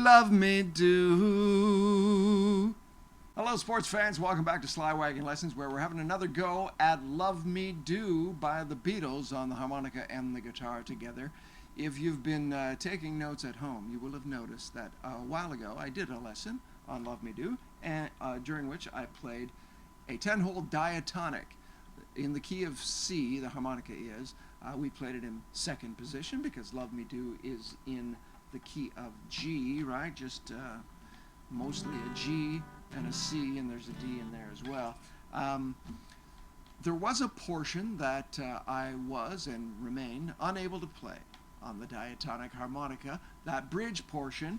love me do. Hello, sports fans. Welcome back to Sly Wagon Lessons, where we're having another go at Love Me Do by the Beatles on the harmonica and the guitar together. If you've been taking notes at home, you will have noticed that a while ago I did a lesson on Love Me Do, and during which I played a 10-hole diatonic in the key of C. The harmonica is. We played it in second position because Love Me Do is in the key of G, right? Just mostly a G and a C, and there's a D in there as well. There was a portion that I was and remain unable to play on the diatonic harmonica. That bridge portion,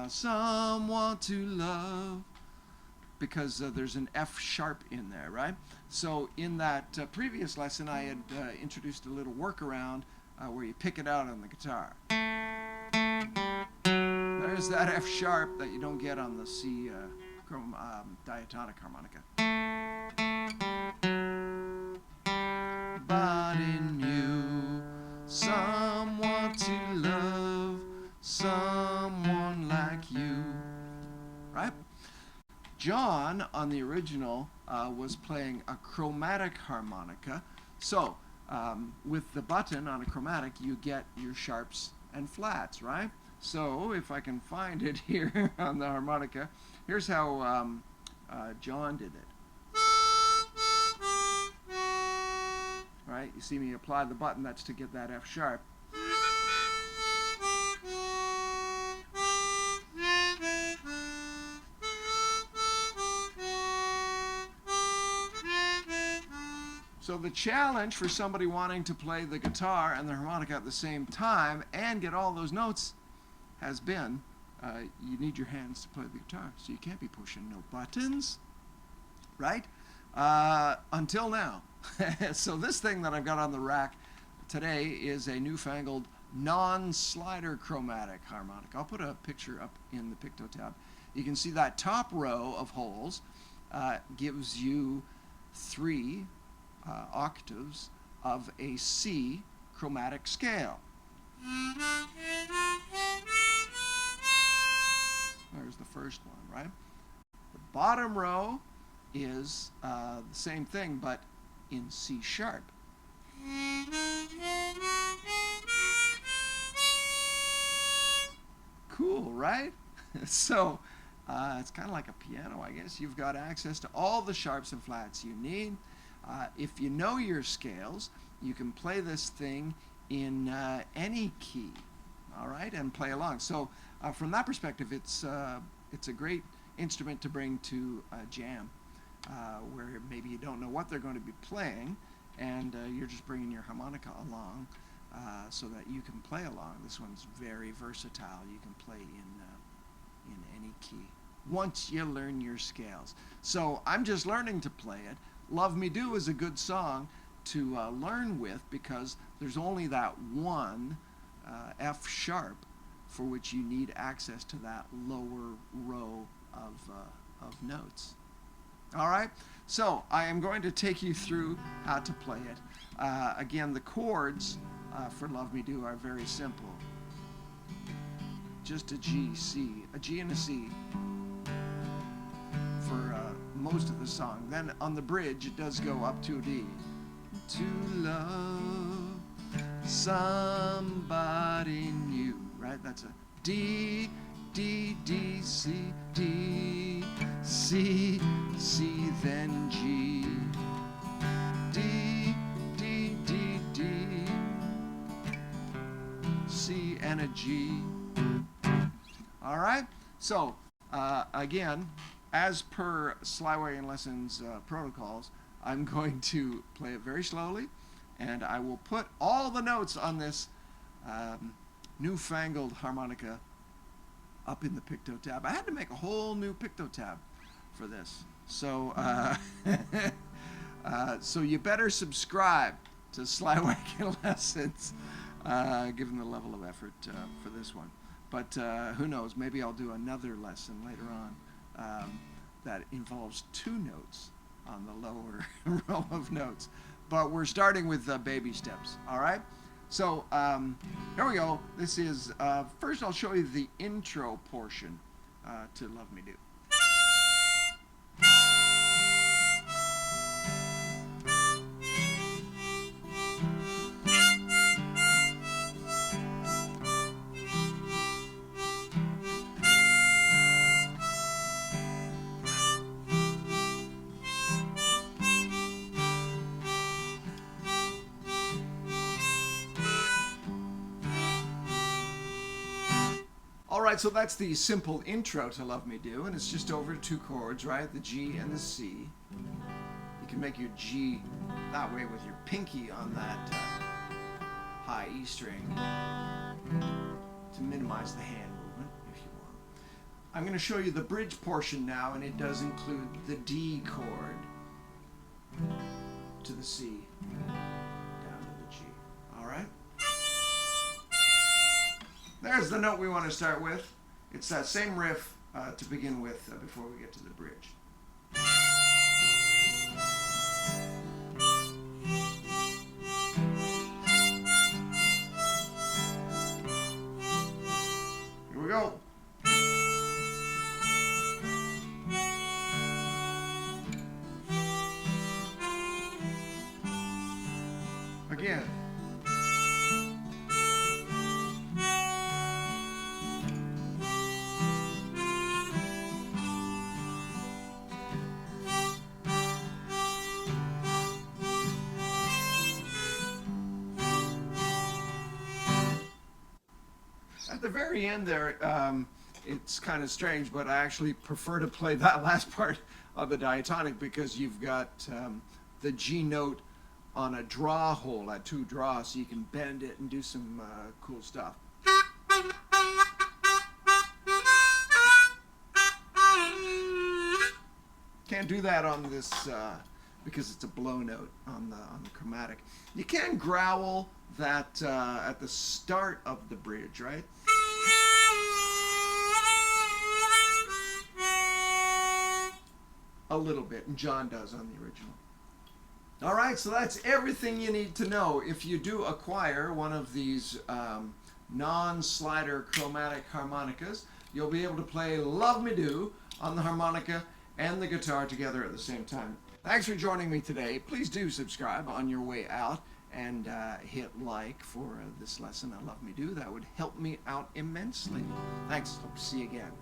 someone to love, because there's an F sharp in there, right? So in that previous lesson, I had introduced a little workaround where you pick it out on the guitar. There's that F sharp that you don't get on the C diatonic harmonica. But in you, someone to love, someone like you, right? John on the original was playing a chromatic harmonica. So with the button on a chromatic, you get your sharps and flats, right? So if I can find it here on the harmonica, here's how John did it. Right? You see me apply the button, that's to get that F sharp. So the challenge for somebody wanting to play the guitar and the harmonica at the same time and get all those notes has been, you need your hands to play the guitar, so you can't be pushing no buttons, right? Until now. So this thing that I've got on the rack today is a newfangled Nonslider chromatic harmonica. I'll put a picture up in the picto tab. You can see that top row of holes gives you 3 octaves of a C chromatic scale. There's the first one, right? The bottom row is the same thing, but in C sharp. Cool, right? So it's kind of like a piano, I guess. You've got access to all the sharps and flats you need. If you know your scales, you can play this thing in any key, all right, and play along. So from that perspective, it's a great instrument to bring to a jam where maybe you don't know what they're going to be playing, and you're just bringing your harmonica along so that you can play along. This one's very versatile. You can play in any key once you learn your scales. So I'm just learning to play it. Love Me Do is a good song to learn with because there's only that one F sharp for which you need access to that lower row of notes. All right, so I am going to take you through how to play it. Again, the chords for Love Me Do are very simple. Just a G, C, a G and a C for most of the song. Then on the bridge, it does go up to a D. To love somebody new, right? That's a D, D, D, C, D, C, C, then G, D, D, D, D, C, and a G. All right? So, again, as per Sly Wagon Lessons protocols, I'm going to play it very slowly, and I will put all the notes on this newfangled harmonica up in the picto tab. I had to make a whole new picto tab for this. So, so you better subscribe to Sly Wagon Lessons, given the level of effort for this one. But who knows, maybe I'll do another lesson later on that involves 2 notes on the lower row of notes. But we're starting with baby steps, all right? So here we go. This is, first I'll show you the intro portion to Love Me Do. Alright, so that's the simple intro to Love Me Do, and it's just over 2 chords, right? The G and the C. You can make your G that way with your pinky on that high E string to minimize the hand movement, if you want. I'm going to show you the bridge portion now, and it does include the D chord to the C, down to the G. Alright? There's the note we want to start with. It's that same riff to begin with before we get to the bridge. Here we go. Again. At the very end there, it's kind of strange, but I actually prefer to play that last part of the diatonic because you've got the G note on a draw hole at 2 draws, so you can bend it and do some cool stuff. Can't do that on this because it's a blow note on the chromatic. You can growl that at the start of the bridge, right? A little bit, and John does on the original. Alright, so that's everything you need to know. If you do acquire one of these non-slider chromatic harmonicas, you'll be able to play Love Me Do on the harmonica and the guitar together at the same time. Thanks for joining me today. Please do subscribe on your way out and hit like for this lesson on Love Me Do. That would help me out immensely. Thanks. Hope to see you again.